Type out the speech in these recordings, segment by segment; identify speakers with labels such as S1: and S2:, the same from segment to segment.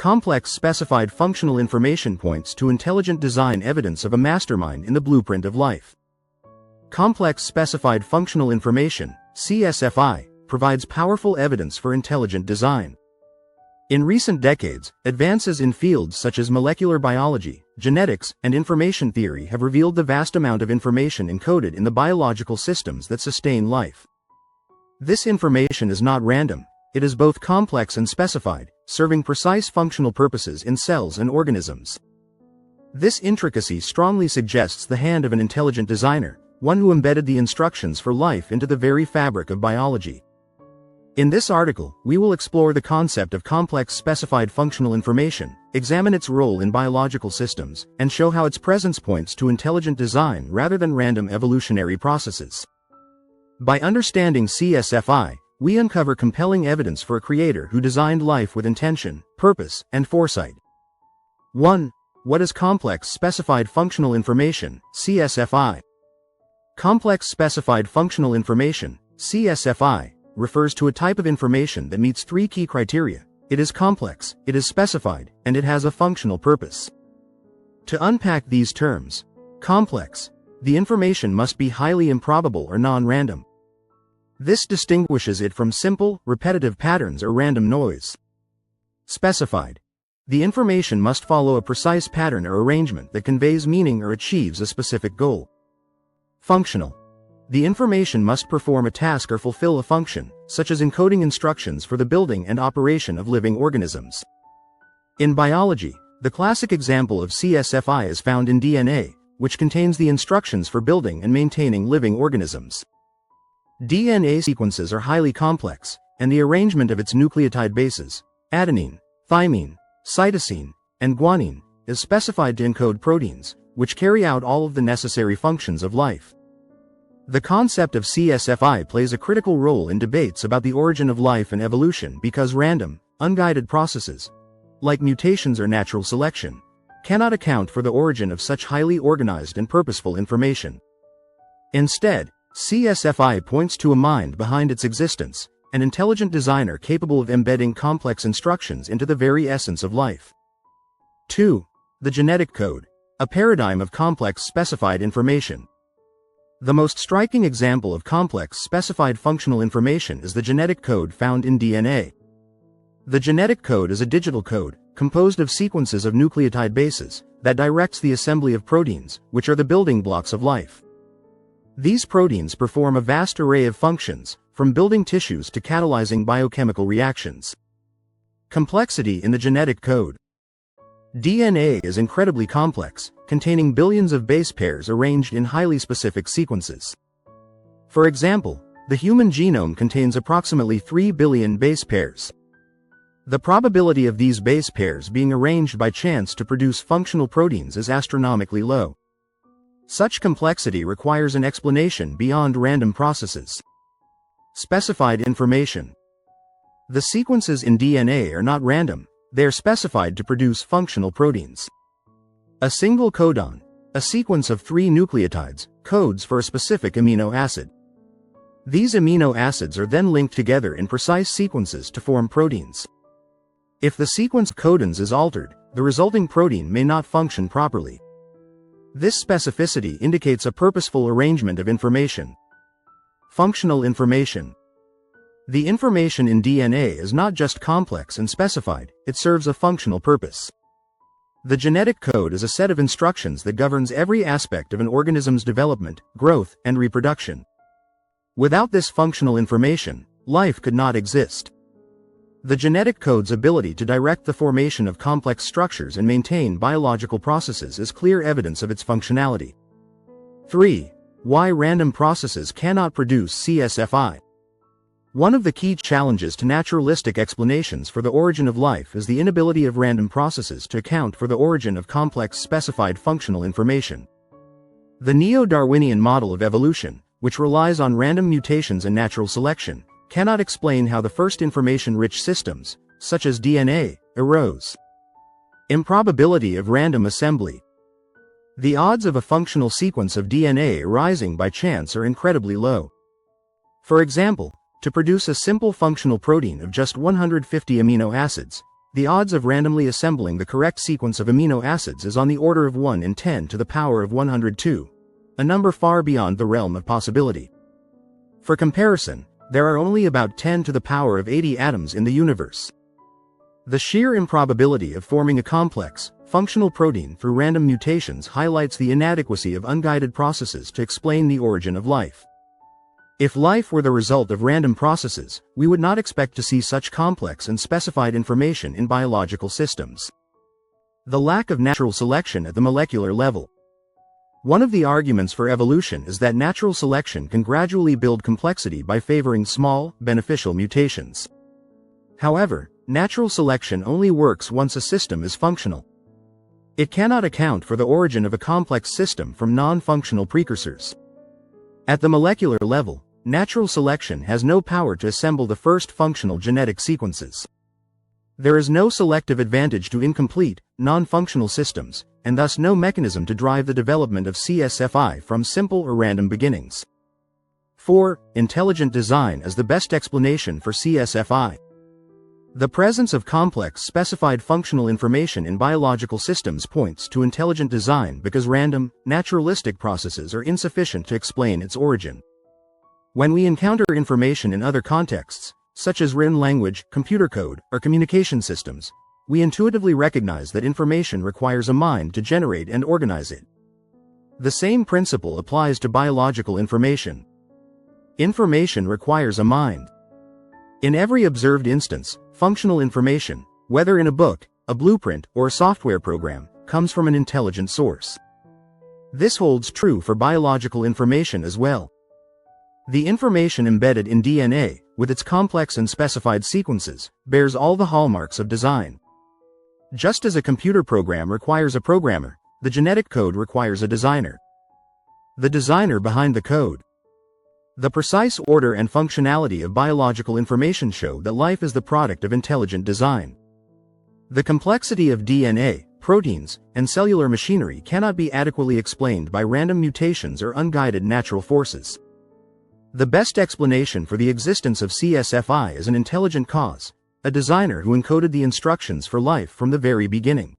S1: Complex specified functional information points to intelligent design, evidence of a mastermind in the blueprint of life. Complex specified functional information, CSFI, provides powerful evidence for intelligent design. In recent decades, advances in fields such as molecular biology, genetics, and information theory have revealed the vast amount of information encoded in the biological systems that sustain life. This information is not random, it is both complex and specified, serving precise functional purposes in cells and organisms. This intricacy strongly suggests the hand of an intelligent designer, one who embedded the instructions for life into the very fabric of biology. In this article, we will explore the concept of complex specified functional information, examine its role in biological systems, and show how its presence points to intelligent design rather than random evolutionary processes. By understanding CSFI, we uncover compelling evidence for a creator who designed life with intention, purpose, and foresight. 1. What is complex specified functional information, CSFI? Complex specified functional information, CSFI, refers to a type of information that meets three key criteria: it is complex, it is specified, and it has a functional purpose. To unpack these terms: complex, the information must be highly improbable or non-random. This distinguishes it from simple, repetitive patterns or random noise. Specified, the information must follow a precise pattern or arrangement that conveys meaning or achieves a specific goal. Functional, the information must perform a task or fulfill a function, such as encoding instructions for the building and operation of living organisms. In biology, the classic example of CSFI is found in DNA, which contains the instructions for building and maintaining living organisms. DNA sequences are highly complex, and the arrangement of its nucleotide bases, adenine, thymine, cytosine, and guanine, is specified to encode proteins, which carry out all of the necessary functions of life. The concept of CSFI plays a critical role in debates about the origin of life and evolution because random, unguided processes, like mutations or natural selection, cannot account for the origin of such highly organized and purposeful information. Instead, CSFI points to a mind behind its existence, an intelligent designer capable of embedding complex instructions into the very essence of life. 2. The genetic code, a paradigm of complex specified information. The most striking example of complex specified functional information is the genetic code found in DNA. The genetic code is a digital code, composed of sequences of nucleotide bases, that directs the assembly of proteins, which are the building blocks of life. These proteins perform a vast array of functions, from building tissues to catalyzing biochemical reactions. Complexity in the genetic code. DNA is incredibly complex, containing billions of base pairs arranged in highly specific sequences. For example, the human genome contains approximately 3 billion base pairs. The probability of these base pairs being arranged by chance to produce functional proteins is astronomically low. Such complexity requires an explanation beyond random processes. Specified information. The sequences in DNA are not random, they are specified to produce functional proteins. A single codon, a sequence of 3 nucleotides, codes for a specific amino acid. These amino acids are then linked together in precise sequences to form proteins. If the sequence of codons is altered, the resulting protein may not function properly. This specificity indicates a purposeful arrangement of information. Functional information. The information in DNA is not just complex and specified, it serves a functional purpose. The genetic code is a set of instructions that governs every aspect of an organism's development, growth, and reproduction. Without this functional information, life could not exist. The genetic code's ability to direct the formation of complex structures and maintain biological processes is clear evidence of its functionality. 3. Why random processes cannot produce CSFI. One of the key challenges to naturalistic explanations for the origin of life is the inability of random processes to account for the origin of complex specified functional information. The neo-Darwinian model of evolution, which relies on random mutations and natural selection, cannot explain how the first information-rich systems, such as DNA, arose. Improbability of random assembly. The odds of a functional sequence of DNA arising by chance are incredibly low. For example, to produce a simple functional protein of just 150 amino acids, the odds of randomly assembling the correct sequence of amino acids is on the order of 1 in 10 to the power of 102, a number far beyond the realm of possibility. For comparison, there are only about 10 to the power of 80 atoms in the universe. The sheer improbability of forming a complex, functional protein through random mutations highlights the inadequacy of unguided processes to explain the origin of life. If life were the result of random processes, we would not expect to see such complex and specified information in biological systems. The lack of natural selection at the molecular level. One of the arguments for evolution is that natural selection can gradually build complexity by favoring small, beneficial mutations. However, natural selection only works once a system is functional. It cannot account for the origin of a complex system from non-functional precursors. At the molecular level, natural selection has no power to assemble the first functional genetic sequences. There is no selective advantage to incomplete, non-functional systems, and thus no mechanism to drive the development of CSFI from simple or random beginnings. 4. Intelligent design as the best explanation for CSFI. The presence of complex specified functional information in biological systems points to intelligent design because random, naturalistic processes are insufficient to explain its origin. When we encounter information in other contexts, such as written language, computer code, or communication systems, we intuitively recognize that information requires a mind to generate and organize it. The same principle applies to biological information. Information requires a mind. In every observed instance, functional information, whether in a book, a blueprint, or a software program, comes from an intelligent source. This holds true for biological information as well. The information embedded in DNA, with its complex and specified sequences, bears all the hallmarks of design. Just as a computer program requires a programmer, the genetic code requires a designer. The designer behind the code. The precise order and functionality of biological information show that life is the product of intelligent design. The complexity of DNA, proteins, and cellular machinery cannot be adequately explained by random mutations or unguided natural forces. The best explanation for the existence of CSFI is an intelligent cause, a designer who encoded the instructions for life from the very beginning.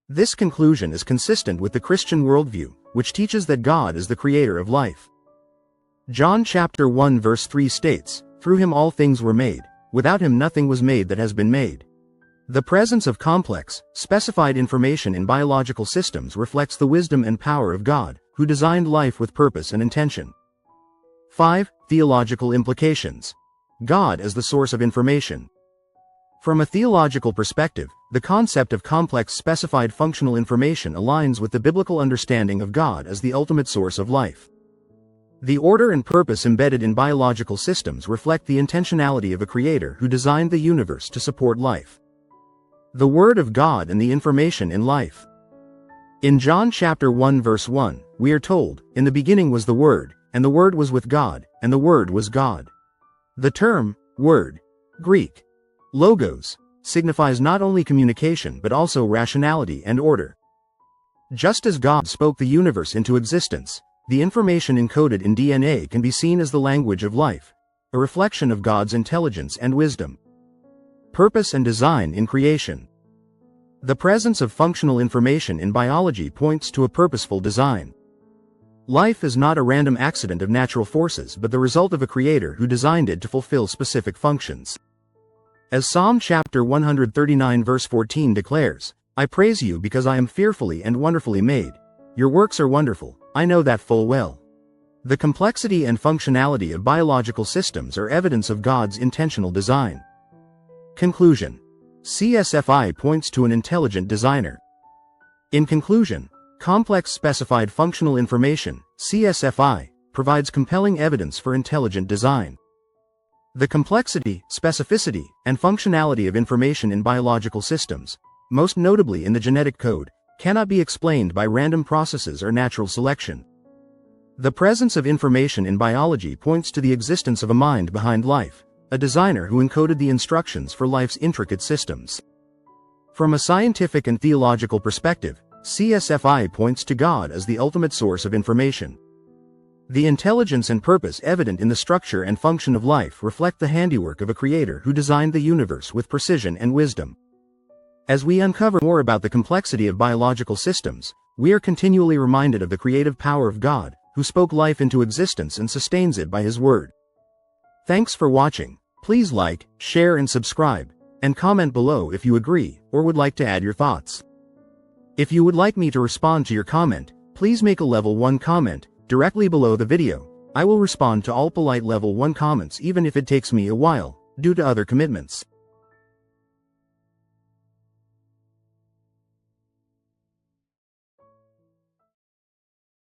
S1: This conclusion is consistent with the Christian worldview, which teaches that God is the creator of life. John chapter 1 verse 3 states, "Through him all things were made, without him nothing was made that has been made." The presence of complex, specified information in biological systems reflects the wisdom and power of God, who designed life with purpose and intention. 5. Theological implications. God as the source of information. From a theological perspective, the concept of complex specified functional information aligns with the biblical understanding of God as the ultimate source of life. The order and purpose embedded in biological systems reflect the intentionality of a creator who designed the universe to support life. The Word of God and the information in life. In John chapter 1 verse 1, we are told, "In the beginning was the Word, and the Word was with God, and the Word was God." The term, word, Greek, logos, signifies not only communication but also rationality and order. Just as God spoke the universe into existence, the information encoded in DNA can be seen as the language of life, a reflection of God's intelligence and wisdom. Purpose and design in creation. The presence of functional information in biology points to a purposeful design. Life is not a random accident of natural forces but the result of a creator who designed it to fulfill specific functions. As Psalm chapter 139 verse 14 declares, "I praise you because I am fearfully and wonderfully made. Your works are wonderful, I know that full well." The complexity and functionality of biological systems are evidence of God's intentional design. Conclusion. CSFI points to an intelligent designer. In conclusion, complex specified functional information, CSFI, provides compelling evidence for intelligent design. The complexity, specificity, and functionality of information in biological systems, most notably in the genetic code, cannot be explained by random processes or natural selection. The presence of information in biology points to the existence of a mind behind life, a designer who encoded the instructions for life's intricate systems. From a scientific and theological perspective, CSFI points to God as the ultimate source of information. The intelligence and purpose evident in the structure and function of life reflect the handiwork of a creator who designed the universe with precision and wisdom. As we uncover more about the complexity of biological systems, we are continually reminded of the creative power of God, who spoke life into existence and sustains it by His Word. Thanks for watching. Please like, share and subscribe, and comment below if you agree or would like to add your thoughts. If you would like me to respond to your comment, please make a level 1 comment directly below the video. I will respond to all polite level 1 comments even if it takes me a while, due to other commitments.